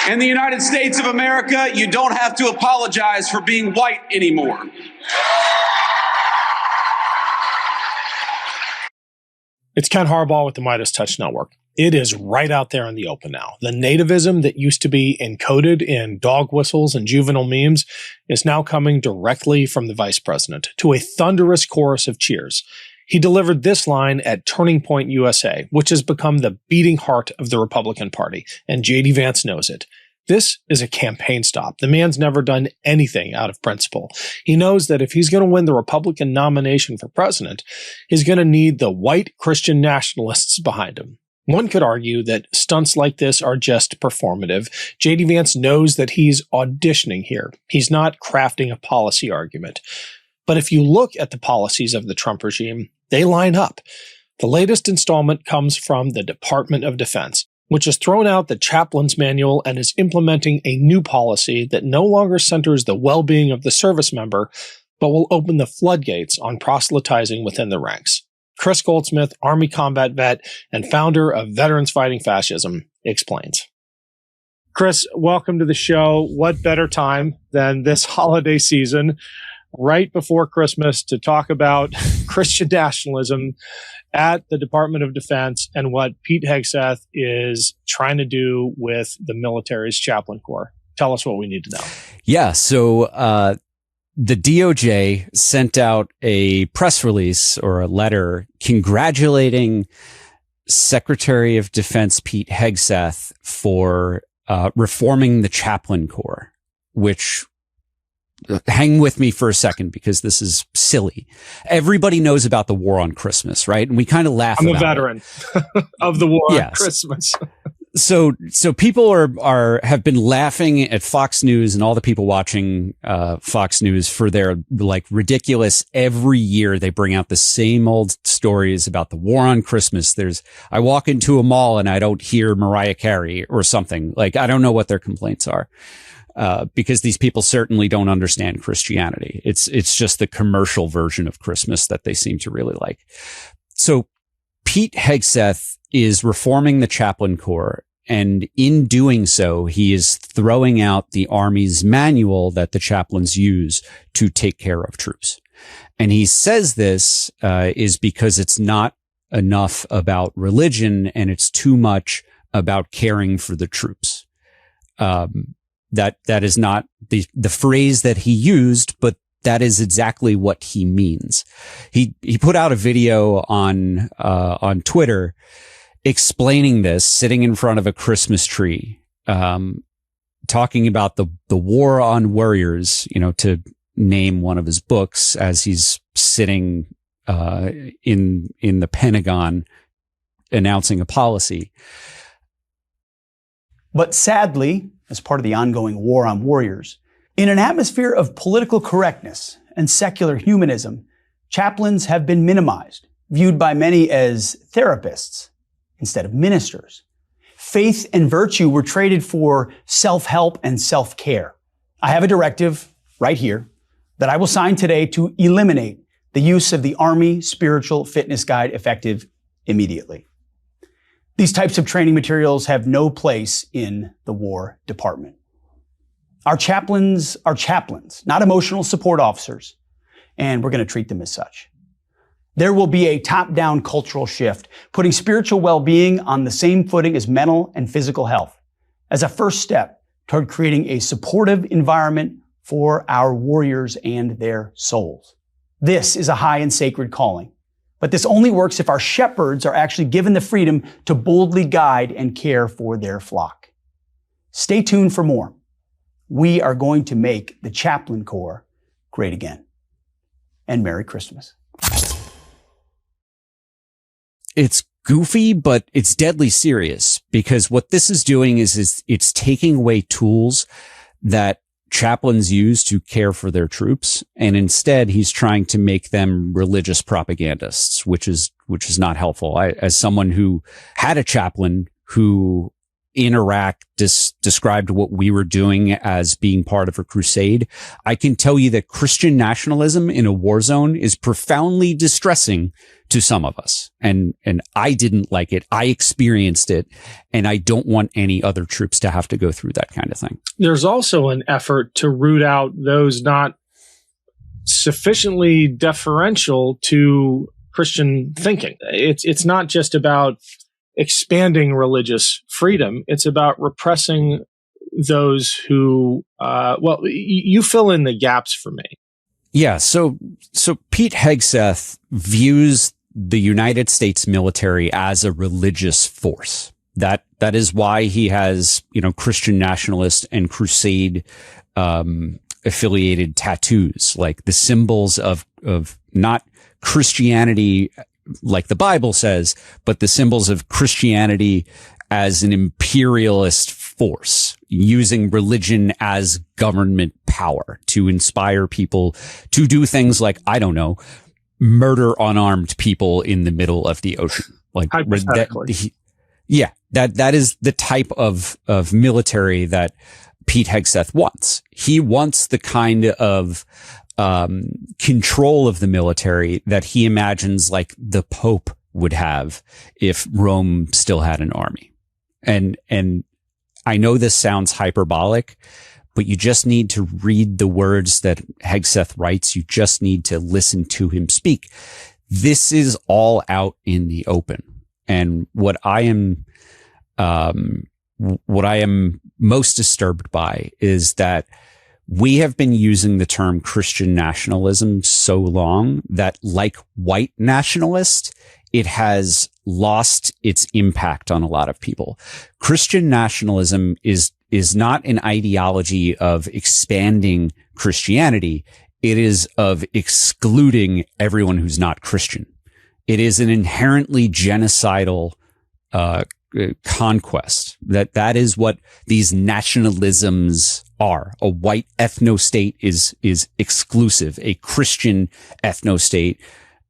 In the United States of America, you don't have to apologize for being white anymore. It's Ken Harbaugh with the MeidasTouch Network. It is right out there in the open now. The nativism that used to be encoded in dog whistles and juvenile memes is now coming directly from the vice president to a thunderous chorus of cheers. He delivered this line at Turning Point USA, which has become the beating heart of the Republican Party, and JD Vance knows it. This is a campaign stop. The man's never done anything out of principle. He knows that if he's going to win the Republican nomination for president, he's going to need the white Christian nationalists behind him. One could argue that stunts like this are just performative. JD Vance knows that he's auditioning here. He's not crafting a policy argument. But if you look at the policies of the Trump regime, they line up. The latest installment comes from the Department of Defense, which has thrown out the chaplain's manual and is implementing a new policy that no longer centers the well-being of the service member, but will open the floodgates on proselytizing within the ranks. Kris Goldsmith, Army combat vet and founder of Veterans Fighting Fascism, explains. Kris, welcome to the show. What better time than this holiday season, right before Christmas, to talk about Christian nationalism at the Department of Defense and what Pete Hegseth is trying to do with the military's chaplain corps. Tell us what we need to know. Yeah, so the DOJ sent out a press release or a letter congratulating Secretary of Defense Pete Hegseth for reforming the chaplain corps, which, hang with me for a second because this is silly. Everybody knows about the war on Christmas, right? And we kind of laugh about it. I'm a veteran of the war on Christmas. So people have been laughing at Fox News and all the people watching Fox News for their like ridiculous, every year they bring out the same old stories about the war on Christmas. I walk into a mall and I don't hear Mariah Carey or something. Like, I don't know what their complaints are. Because these people certainly don't understand Christianity. It's just the commercial version of Christmas that they seem to really like. So Pete Hegseth is reforming the chaplain corps, and in doing so, he is throwing out the Army's manual that the chaplains use to take care of troops. And he says this is because it's not enough about religion and it's too much about caring for the troops. That is not the phrase that he used, but that is exactly what he means. He put out a video on Twitter explaining this, sitting in front of a Christmas tree, talking about the war on warriors, to name one of his books, as he's sitting in the Pentagon announcing a policy. But sadly, as part of the ongoing war on warriors, in an atmosphere of political correctness and secular humanism, chaplains have been minimized, viewed by many as therapists instead of ministers. Faith and virtue were traded for self-help and self-care. I have a directive right here that I will sign today to eliminate the use of the Army Spiritual Fitness Guide effective immediately. These types of training materials have no place in the War Department. Our chaplains are chaplains, not emotional support officers, and we're going to treat them as such. There will be a top-down cultural shift, putting spiritual well-being on the same footing as mental and physical health, as a first step toward creating a supportive environment for our warriors and their souls. This is a high and sacred calling. But this only works if our shepherds are actually given the freedom to boldly guide and care for their flock. Stay tuned for more. We are going to make the Chaplain Corps great again. And Merry Christmas. It's goofy, but it's deadly serious, because what this is doing is it's taking away tools that chaplains use to care for their troops, and instead he's trying to make them religious propagandists, which is not helpful. As someone who had a chaplain who in Iraq described what we were doing as being part of a crusade. I can tell you that Christian nationalism in a war zone is profoundly distressing to some of us. And I didn't like it. I experienced it, and I don't want any other troops to have to go through that kind of thing. There's also an effort to root out those not sufficiently deferential to Christian thinking. It's not just about expanding religious freedom. It's about repressing those who, you fill in the gaps for me. Yeah. So Pete Hegseth views the United States military as a religious force. That is why he has, Christian nationalist and crusade, affiliated tattoos, like the symbols of not Christianity like the Bible says, but the symbols of Christianity as an imperialist force, using religion as government power to inspire people to do things like, I don't know, murder unarmed people in the middle of the ocean. Like, hypothetically. That is the type of military that Pete Hegseth wants. He wants the kind of control of the military that he imagines like the Pope would have if Rome still had an army. And I know this sounds hyperbolic, but you just need to read the words that Hegseth writes. You just need to listen to him speak. This is all out in the open. And what I am most disturbed by is that we have been using the term Christian nationalism so long that, like white nationalist, it has lost its impact on a lot of people. Christian nationalism is not an ideology of expanding Christianity. It is of excluding everyone who's not Christian. It is an inherently genocidal conquest. That is what these nationalisms are. A white ethno-state is exclusive. A Christian ethno-state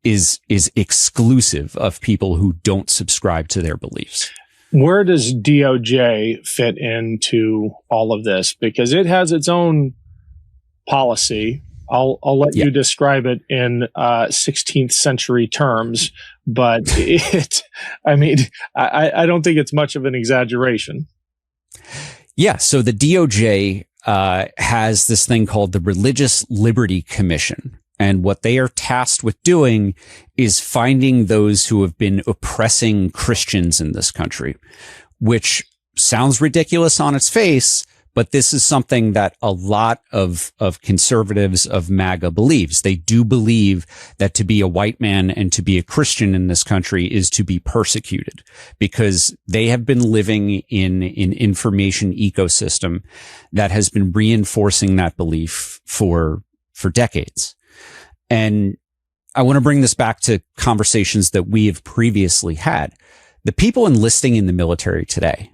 is exclusive of people who don't subscribe to their beliefs. Where does DOJ fit into all of this? Because it has its own policy. I'll let you describe it in 16th century terms, but I don't think it's much of an exaggeration. Yeah. So the DOJ has this thing called the Religious Liberty Commission. And what they are tasked with doing is finding those who have been oppressing Christians in this country, which sounds ridiculous on its face, but this is something that a lot of conservatives of MAGA believes. They do believe that to be a white man and to be a Christian in this country is to be persecuted, because they have been living in an information ecosystem that has been reinforcing that belief for decades. And I want to bring this back to conversations that we have previously had. The people enlisting in the military today,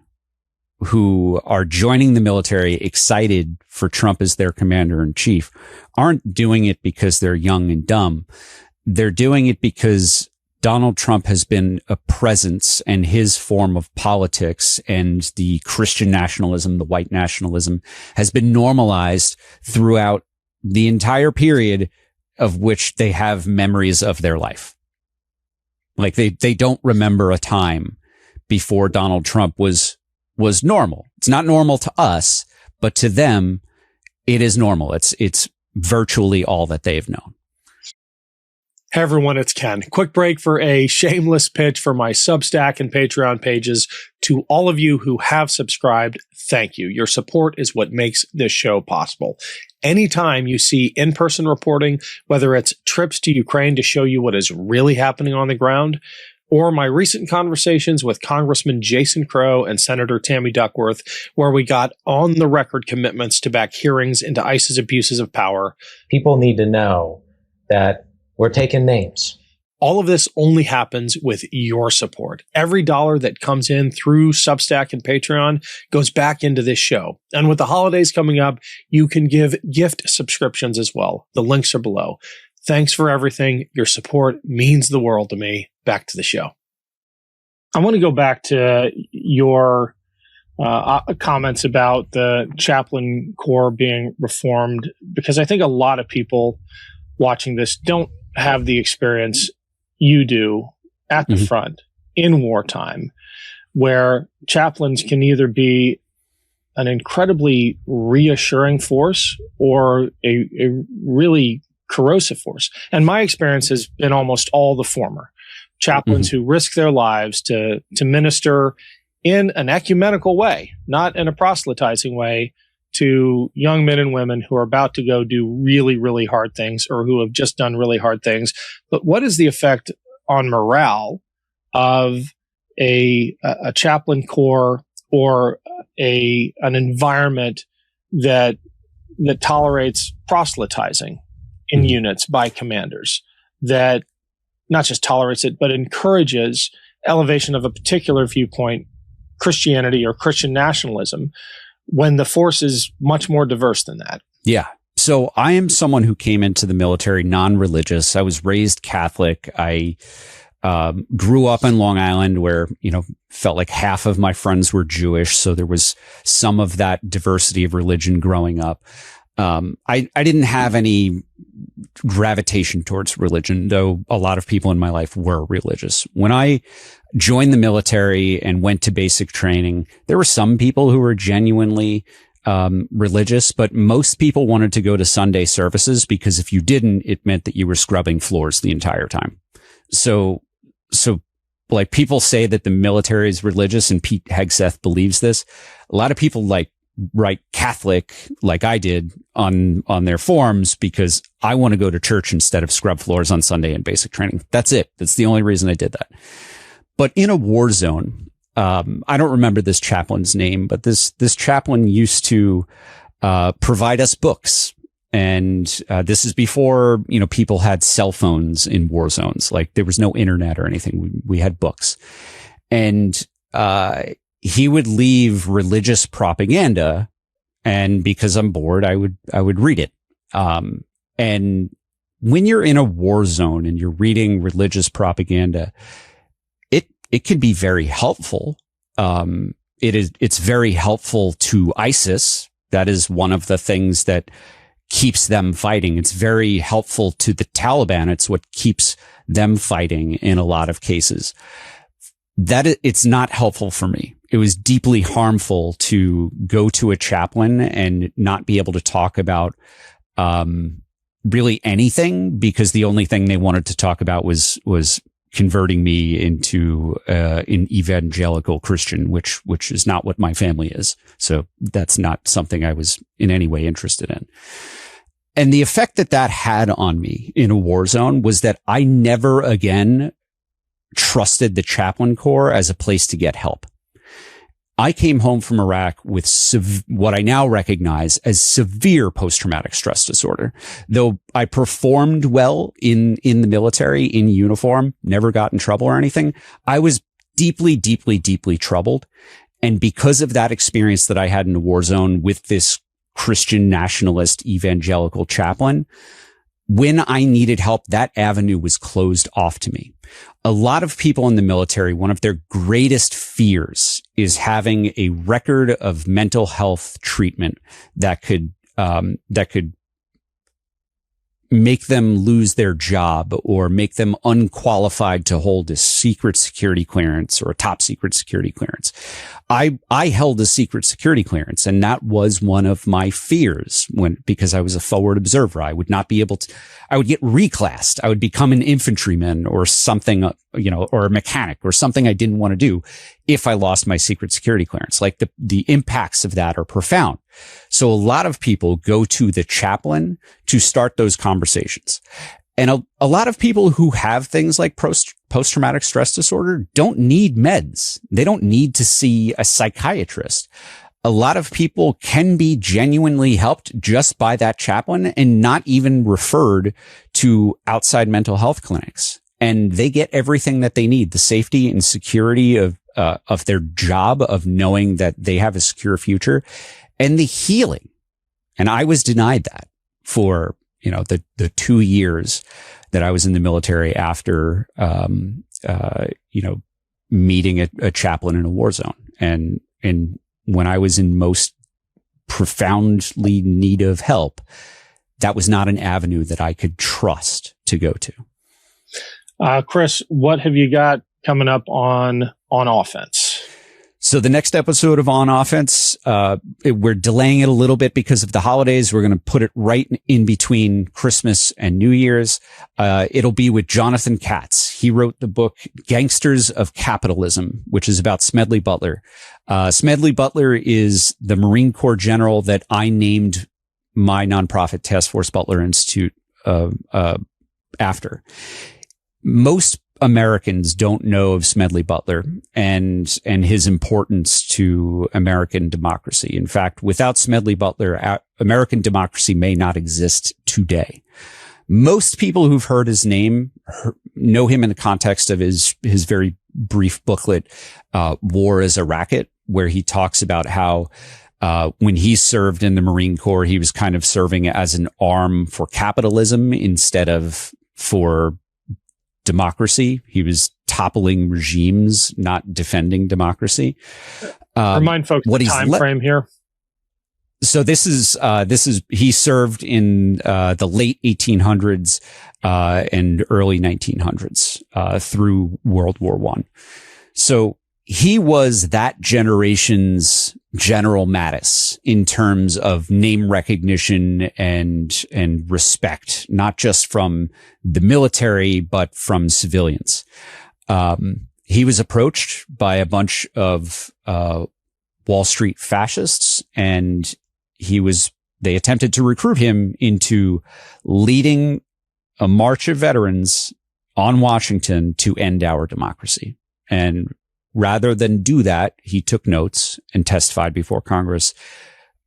who are joining the military excited for Trump as their commander in chief, aren't doing it because they're young and dumb. They're doing it because Donald Trump has been a presence, and his form of politics and the Christian nationalism, the white nationalism, has been normalized throughout the entire period of which they have memories of their life. Like they don't remember a time before Donald Trump was normal. It's not normal to us, but to them, it is normal. It's virtually all that they've known. Hey everyone, it's Ken. Quick break for a shameless pitch for my Substack and Patreon pages. To all of you who have subscribed, thank you. Your support is what makes this show possible. Anytime you see in-person reporting, whether it's trips to Ukraine to show you what is really happening on the ground, or my recent conversations with Congressman Jason Crow and Senator Tammy Duckworth, where we got on-the-record commitments to back hearings into ICE's abuses of power. People need to know that we're taking names. All of this only happens with your support. Every dollar that comes in through Substack and Patreon goes back into this show. And with the holidays coming up, you can give gift subscriptions as well. The links are below. Thanks for everything. Your support means the world to me. Back to the show. I want to go back to your comments about the chaplain corps being reformed, because I think a lot of people watching this don't have the experience you do at the front in wartime, where chaplains can either be an incredibly reassuring force or a really corrosive force. And my experience has been almost all the former. Chaplains who risk their lives to minister in an ecumenical way, not in a proselytizing way, to young men and women who are about to go do really, really hard things or who have just done really hard things. But what is the effect on morale of a chaplain corps or an environment that tolerates proselytizing in units by commanders, that not just tolerates it, but encourages elevation of a particular viewpoint, Christianity or Christian nationalism, when the force is much more diverse than that? Yeah. So I am someone who came into the military non-religious. I was raised Catholic. I grew up in Long Island where, felt like half of my friends were Jewish. So there was some of that diversity of religion growing up. I didn't have any gravitation towards religion, though a lot of people in my life were religious. When I joined the military and went to basic training, there were some people who were genuinely religious, but most people wanted to go to Sunday services because if you didn't, it meant that you were scrubbing floors the entire time. So like people say that the military is religious, and Pete Hegseth believes this. A lot of people write Catholic like I did on their forms because I want to go to church instead of scrub floors on Sunday in basic training. That's it. That's the only reason I did that. But in a war zone, I don't remember this chaplain's name, but this chaplain used to provide us books. And this is before, people had cell phones in war zones. Like there was no internet or anything. We had books. And he would leave religious propaganda, and because I'm bored, I would read it. And when you're in a war zone and you're reading religious propaganda, it can be very helpful. It's very helpful to ISIS. That is one of the things that keeps them fighting. It's very helpful to the Taliban. It's what keeps them fighting in a lot of cases. It's not helpful for me. It was deeply harmful to go to a chaplain and not be able to talk about really anything, because the only thing they wanted to talk about was converting me into an evangelical Christian, which is not what my family is. So that's not something I was in any way interested in. And the effect that had on me in a war zone was that I never again trusted the chaplain corps as a place to get help. I came home from Iraq with what I now recognize as severe post-traumatic stress disorder. Though I performed well in the military, in uniform, never got in trouble or anything, I was deeply, deeply, deeply troubled. And because of that experience that I had in a war zone with this Christian nationalist evangelical chaplain, when I needed help, that avenue was closed off to me. A lot of people in the military, one of their greatest fears is having a record of mental health treatment that could make them lose their job or make them unqualified to hold a secret security clearance or a top secret security clearance. I held a secret security clearance, and that was one of my fears because I was a forward observer. I would not be able to, I would get reclassed. I would become an infantryman or something, or a mechanic or something I didn't want to do if I lost my secret security clearance. Like the impacts of that are profound. So a lot of people go to the chaplain to start those conversations. And a lot of people who have things like post-traumatic stress disorder don't need meds. They don't need to see a psychiatrist. A lot of people can be genuinely helped just by that chaplain and not even referred to outside mental health clinics. And they get everything that they need, the safety and security of their job, of knowing that they have a secure future, and the healing. And I was denied that for the 2 years that I was in the military after, meeting a chaplain in a war zone. And when I was in most profoundly need of help, that was not an avenue that I could trust to go to. Kris, what have you got coming up on offense? So the next episode of On Offense, we're delaying it a little bit because of the holidays. We're going to put it right in between Christmas and New Year's. It'll be with Jonathan Katz. He wrote the book Gangsters of Capitalism, which is about Smedley Butler. Smedley Butler is the Marine Corps general that I named my nonprofit Task Force Butler Institute after. Most Americans don't know of Smedley Butler and his importance to American democracy. In fact, without Smedley Butler, American democracy may not exist today. Most people who've heard his name know him in the context of his very brief booklet, War is a Racket, where he talks about how when he served in the Marine Corps, he was kind of serving as an arm for capitalism instead of for democracy. He was toppling regimes, not defending democracy. Remind folks the time frame here. So this is he served in the late 1800s and early 1900s through World War I. So he was that generation's General Mattis in terms of name recognition and respect, not just from the military, but from civilians. He was approached by a bunch of Wall Street fascists, and they attempted to recruit him into leading a march of veterans on Washington to end our democracy. And rather than do that, he took notes and testified before Congress,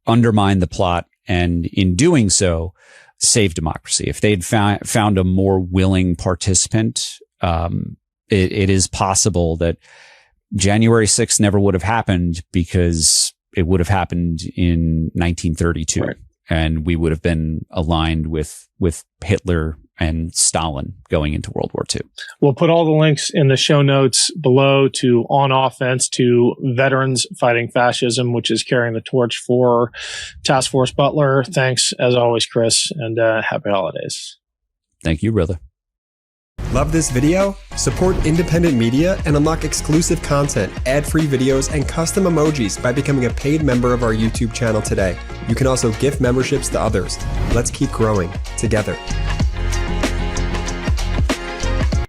undermined the plot, and in doing so, saved democracy. If they'd found a more willing participant, it is possible that January 6th never would have happened, because it would have happened in 1932. Right. And we would have been aligned with Hitler and Stalin going into World War II. We'll put all the links in the show notes below to On Offense, to Veterans Fighting Fascism, which is carrying the torch for Task Force Butler. Thanks, as always, Kris, and happy holidays. Thank you, brother. Love this video? Support independent media and unlock exclusive content, ad-free videos, and custom emojis by becoming a paid member of our YouTube channel today. You can also gift memberships to others. Let's keep growing together.